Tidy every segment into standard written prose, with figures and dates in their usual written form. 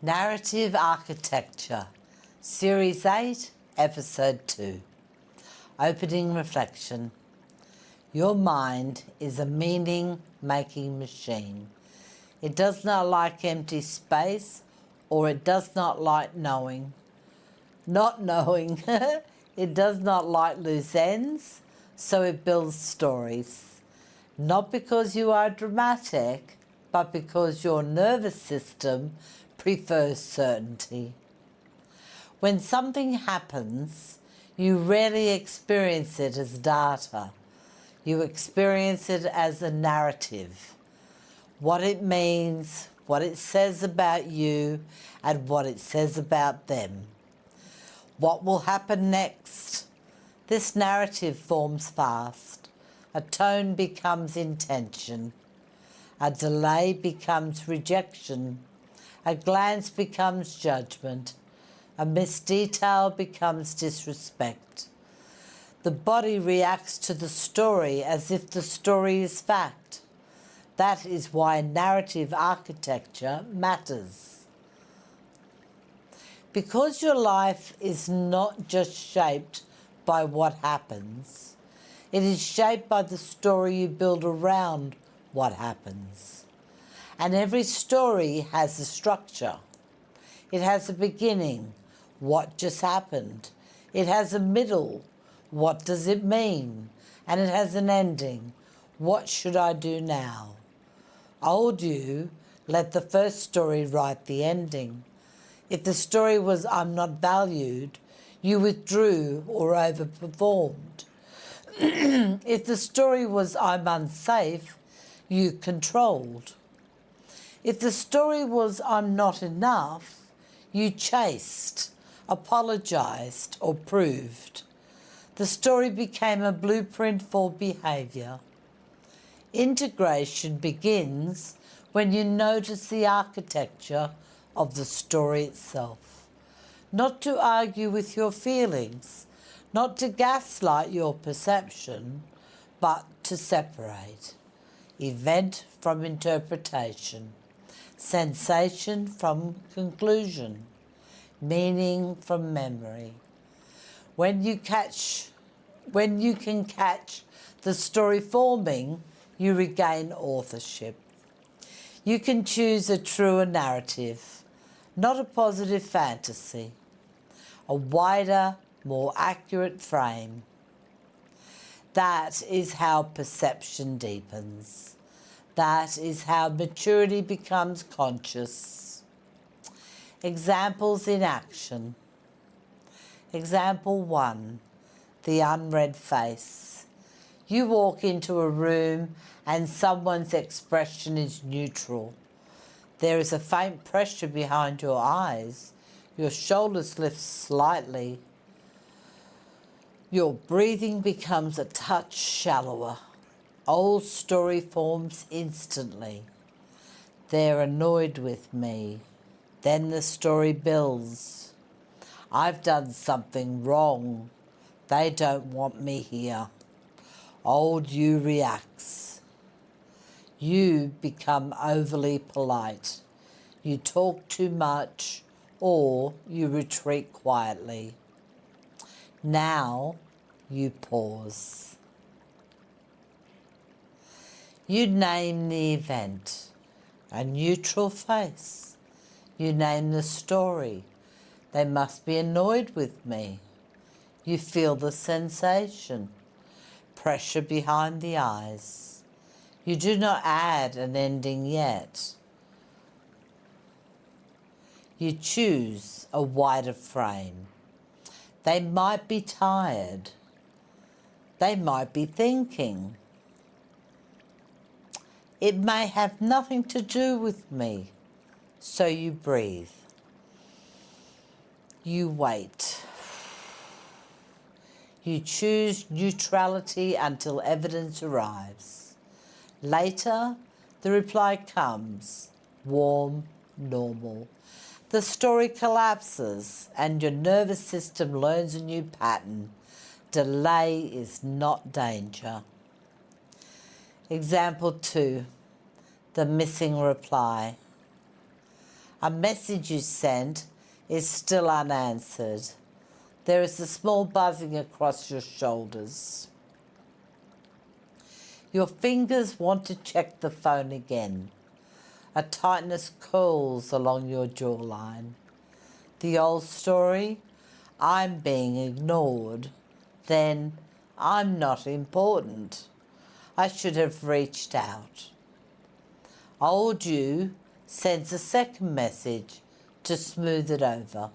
Narrative Architecture, Series 8, Episode 2. Opening Reflection. Your mind is a meaning-making machine. It does not like empty space, or it does not like knowing. Not knowing. It does not like loose ends, so it builds stories. Not because you are dramatic, but because your nervous system prefers certainty. When something happens, you rarely experience it as data. You experience it as a narrative. What it means, what it says about you, and what it says about them. What will happen next? This narrative forms fast. A tone becomes intention. A delay becomes rejection. A glance becomes judgment. A missed detail becomes disrespect. The body reacts to the story as if the story is fact. That is why narrative architecture matters. Because your life is not just shaped by what happens, it is shaped by the story you build around what happens. And every story has a structure. It has a beginning, what just happened. It has a middle, what does it mean? And it has an ending, what should I do now? Old you let the first story write the ending. If the story was I'm not valued, you withdrew or overperformed. If the story was I'm unsafe, you controlled. If the story was I'm not enough, you chased, apologised or proved. The story became a blueprint for behaviour. Integration begins when you notice the architecture of the story itself. Not to argue with your feelings, not to gaslight your perception, but to separate. Event from interpretation. Sensation from conclusion, meaning from memory. When you can catch the story forming, you regain authorship. You can choose a truer narrative, not a positive fantasy, a wider, more accurate frame. That is how perception deepens. That is how maturity becomes conscious. Examples in action. Example 1, the unread face. You walk into a room and someone's expression is neutral. There is a faint pressure behind your eyes. Your shoulders lift slightly. Your breathing becomes a touch shallower. Old story forms instantly. They're annoyed with me. Then the story builds. I've done something wrong. They don't want me here. Old you reacts. You become overly polite. You talk too much or you retreat quietly. Now you pause. You name the event, a neutral face. You name the story. They must be annoyed with me. You feel the sensation, pressure behind the eyes. You do not add an ending yet. You choose a wider frame. They might be tired. They might be thinking. It may have nothing to do with me, so you breathe. You wait. You choose neutrality until evidence arrives. Later, the reply comes, warm, normal. The story collapses and your nervous system learns a new pattern. Delay is not danger. Example 2, the missing reply. A message you sent is still unanswered. There is a small buzzing across your shoulders. Your fingers want to check the phone again. A tightness curls along your jawline. The old story, I'm being ignored, then I'm not important. I should have reached out. Old you sends a second message to smooth it over.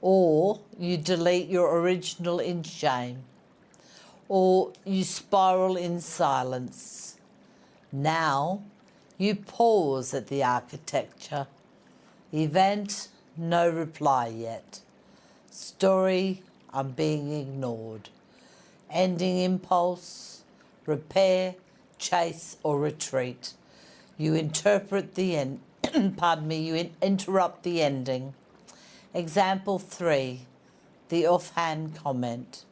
Or you delete your original in shame. Or you spiral in silence. Now you pause at the architecture. Event, no reply yet. Story, I'm being ignored. Ending impulse, repair, chase or retreat. You interpret the end, you interrupt the ending. Example 3, the offhand comment.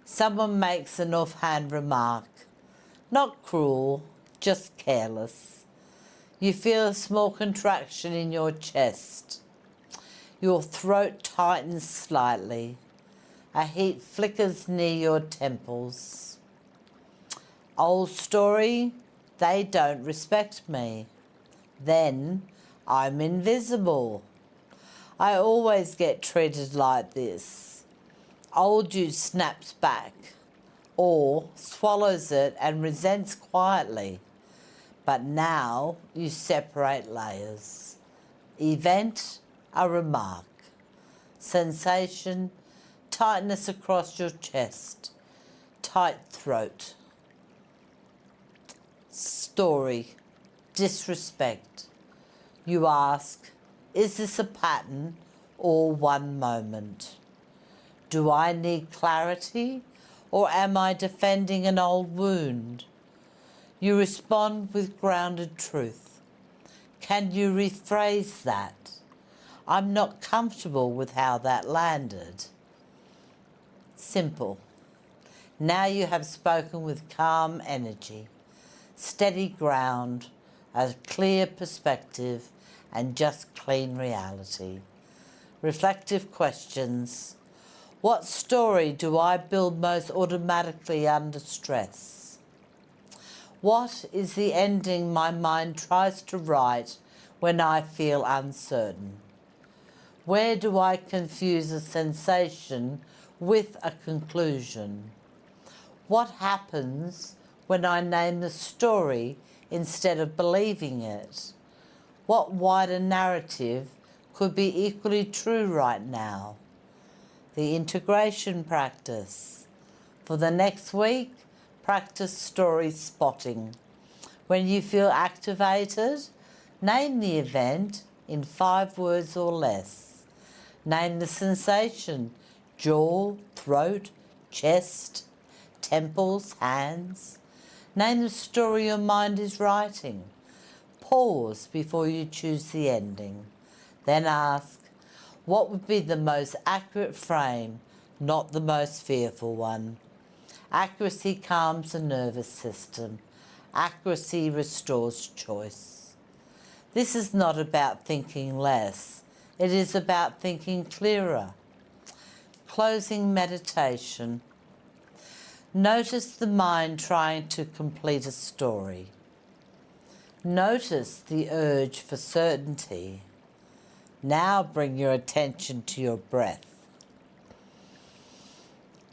Someone makes an offhand remark. Not cruel, just careless. You feel a small contraction in your chest. Your throat tightens slightly. A heat flickers near your temples. Old story, they don't respect me. Then I'm invisible. I always get treated like this. Old you snaps back or swallows it and resents quietly. But now you separate layers. Event, a remark. Sensation, tightness across your chest. Tight throat. Story, disrespect. You ask, is this a pattern or one moment? Do I need clarity or am I defending an old wound? You respond with grounded truth. Can you rephrase that? I'm not comfortable with how that landed. Simple. Now you have spoken with calm energy, steady ground, a clear perspective, and just clean reality. Reflective questions. What story do I build most automatically under stress? What is the ending my mind tries to write when I feel uncertain? Where do I confuse a sensation with a conclusion? What happens when I name the story instead of believing it? What wider narrative could be equally true right now? The integration practice. For the next week, practice story spotting. When you feel activated, name the event in 5 words or less. Name the sensation, jaw, throat, chest, temples, hands. Name the story your mind is writing. Pause before you choose the ending. Then ask, what would be the most accurate frame, not the most fearful one? Accuracy calms the nervous system. Accuracy restores choice. This is not about thinking less. It is about thinking clearer. Closing meditation. Notice the mind trying to complete a story. Notice the urge for certainty. Now bring your attention to your breath.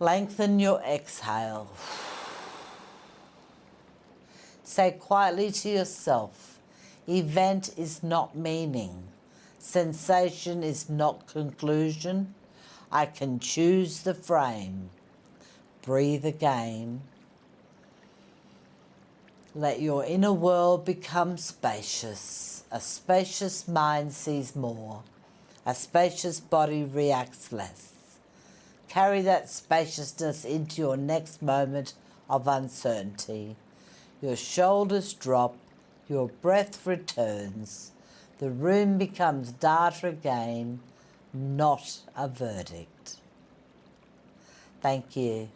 Lengthen your exhale. Say quietly to yourself, event is not meaning. Sensation is not conclusion. I can choose the frame. Breathe again. Let your inner world become spacious. A spacious mind sees more. A spacious body reacts less. Carry that spaciousness into your next moment of uncertainty. Your shoulders drop, your breath returns. The room becomes data again, not a verdict. Thank you.